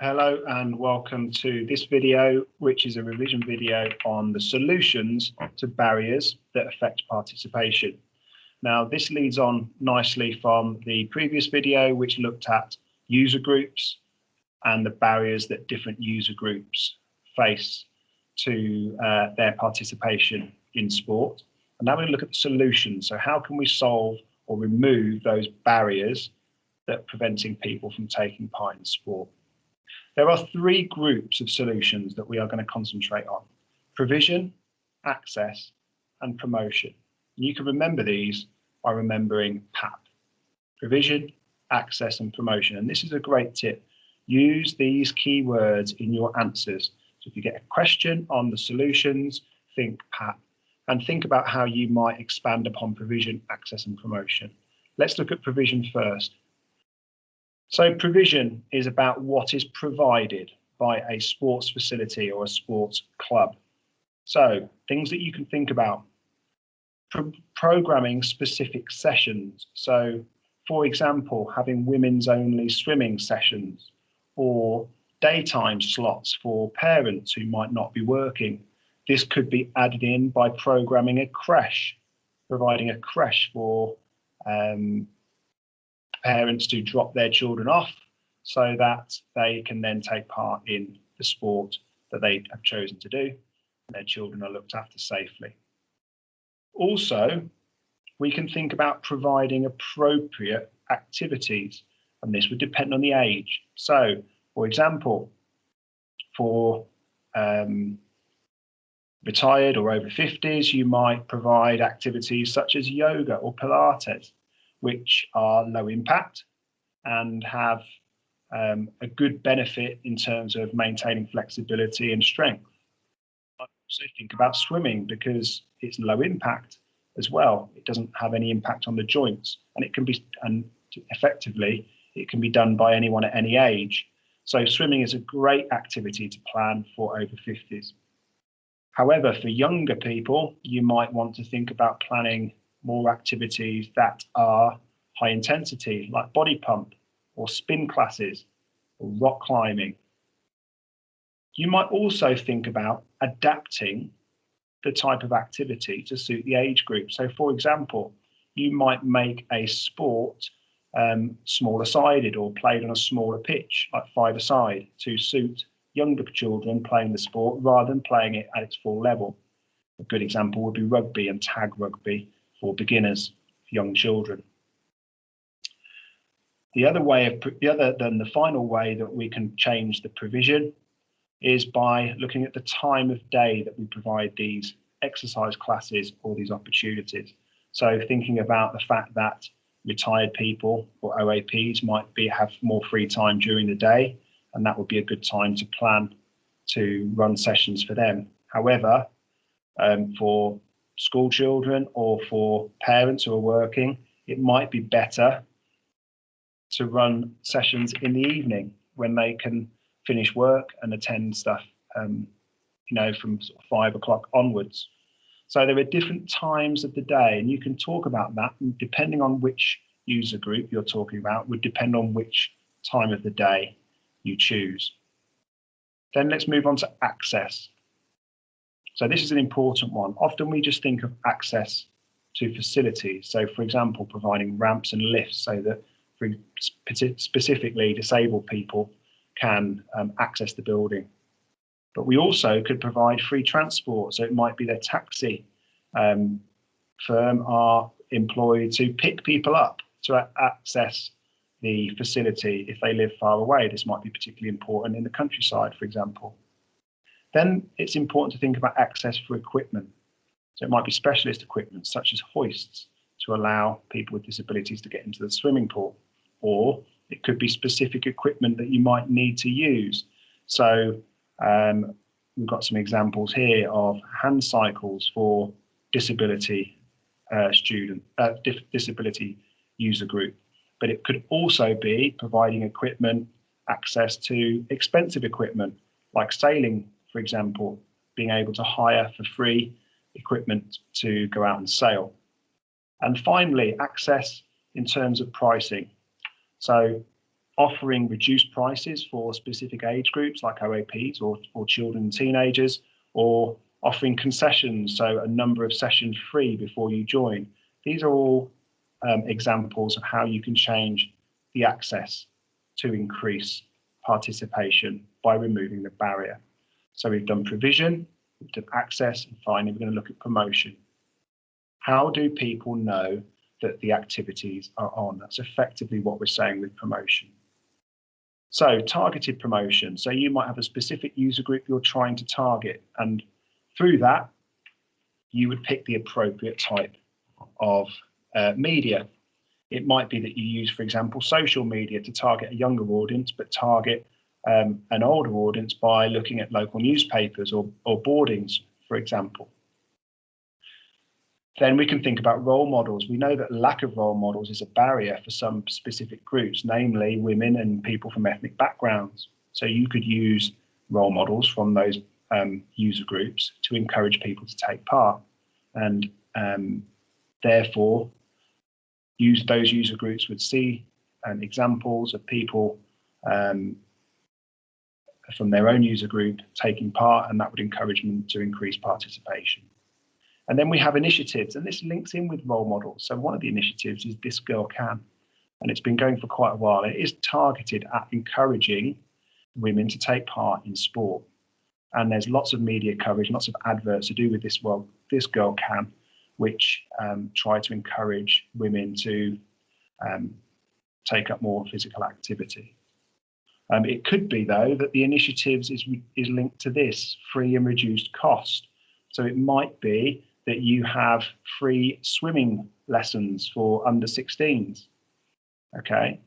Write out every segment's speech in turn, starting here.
Hello and welcome to this video, which is a revision video on the solutions to barriers that affect participation. Now, this leads on nicely from the previous video, which looked at user groups and the barriers that different user groups face to their participation in sport. And now we're going to look at the solutions. So how can we solve or remove those barriers that are preventing people from taking part in sport? There are three groups of solutions that we are going to concentrate on: provision, access, and promotion. And you can remember these by remembering PAP: provision, access, and promotion. And this is a great tip. Use these keywords in your answers. So if you get a question on the solutions, think PAP, and think about how you might expand upon provision, access, and promotion. Let's look at provision first. So provision is about what is provided by a sports facility or a sports club. So things that you can think about: programming specific sessions. So for example, having women's only swimming sessions, or daytime slots for parents who might not be working. This could be added in by programming a creche, providing a creche for parents to drop their children off so that they can then take part in the sport that they have chosen to do, and their children are looked after safely. Also, we can think about providing appropriate activities, and this would depend on the age. So, for example, for retired or over 50s, you might provide activities such as yoga or Pilates, which are low impact and have a good benefit in terms of maintaining flexibility and strength. I also think about swimming because it's low impact as well. It doesn't have any impact on the joints, and it can be, and effectively, it can be done by anyone at any age. So swimming is a great activity to plan for over 50s. However, for younger people, you might want to think about planning more activities that are high intensity, like body pump or spin classes or rock climbing. You might also think about adapting the type of activity to suit the age group. So for example, you might make a sport smaller sided or played on a smaller pitch, like five-a-side, to suit younger children playing the sport rather than playing it at its full level. A good example would be rugby and tag rugby for beginners, young children. The final way that we can change the provision is by looking at the time of day that we provide these exercise classes or these opportunities. So thinking about the fact that retired people or OAPs might have more free time during the day, and that would be a good time to plan to run sessions for them. However, for school children or for parents who are working, it might be better to run sessions in the evening when they can finish work and attend stuff, from sort of 5 o'clock onwards. So there are different times of the day, and you can talk about that, and depending on which user group you're talking about would depend on which time of the day you choose. Then let's move on to access. So this is an important one. Often we just think of access to facilities. So for example, providing ramps and lifts so that specifically disabled people can access the building. But we also could provide free transport. So it might be their taxi firm are employed to pick people up to access the facility if they live far away. This might be particularly important in the countryside, for example. Then it's important to think about access for equipment. So it might be specialist equipment such as hoists to allow people with disabilities to get into the swimming pool, or it could be specific equipment that you might need to use. So we've got some examples here of hand cycles for disability disability user group. But it could also be providing equipment, access to expensive equipment, like sailing, for example, being able to hire for free equipment to go out and sail. And finally, access in terms of pricing. So offering reduced prices for specific age groups like OAPs or children and teenagers, or offering concessions, so a number of sessions free before you join. These are all examples of how you can change the access to increase participation by removing the barrier. So we've done provision, we've done access, and finally we're going to look at promotion. How do people know that the activities are on? That's effectively what we're saying with promotion. So targeted promotion. So you might have a specific user group you're trying to target, and through that, you would pick the appropriate type of media. It might be that you use, for example, social media to target a younger audience, but target an older audience by looking at local newspapers or boardings, for example. Then we can think about role models. We know that lack of role models is a barrier for some specific groups, namely women and people from ethnic backgrounds. So you could use role models from those user groups to encourage people to take part, and therefore those user groups would see examples of people from their own user group taking part, and that would encourage them to increase participation. And then we have initiatives, and this links in with role models. So one of the initiatives is This Girl Can, and it's been going for quite a while. It is targeted at encouraging women to take part in sport. And there's lots of media coverage, lots of adverts to do with This Girl Can, which try to encourage women to take up more physical activity. It could be, though, that the initiatives is linked to this, free and reduced cost. So it might be that you have free swimming lessons for under 16s. Okay.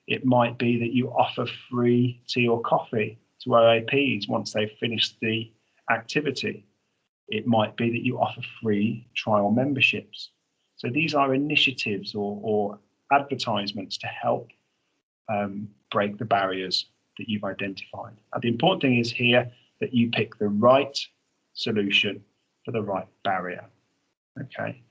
It might be that you offer free tea or coffee to OAPs once they've finished the activity. It might be that you offer free trial memberships. So these are initiatives or advertisements to help break the barriers that you've identified. And the important thing is here that you pick the right solution for the right barrier, okay?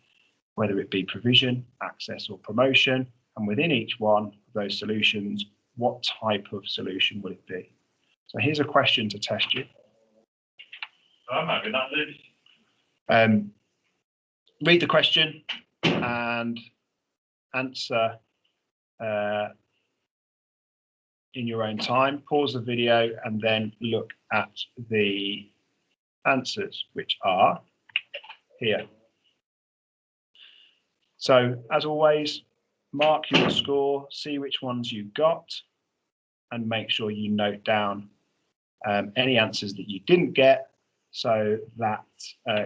Whether it be provision, access, or promotion, and within each one of those solutions, what type of solution will it be? So here's a question to test you. Read the question and answer in your own time. Pause the video and then look at the answers, which are here. So as always, mark your score, see which ones you got, and make sure you note down any answers that you didn't get, so that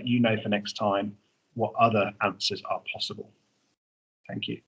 you know for next time what other answers are possible. Thank you.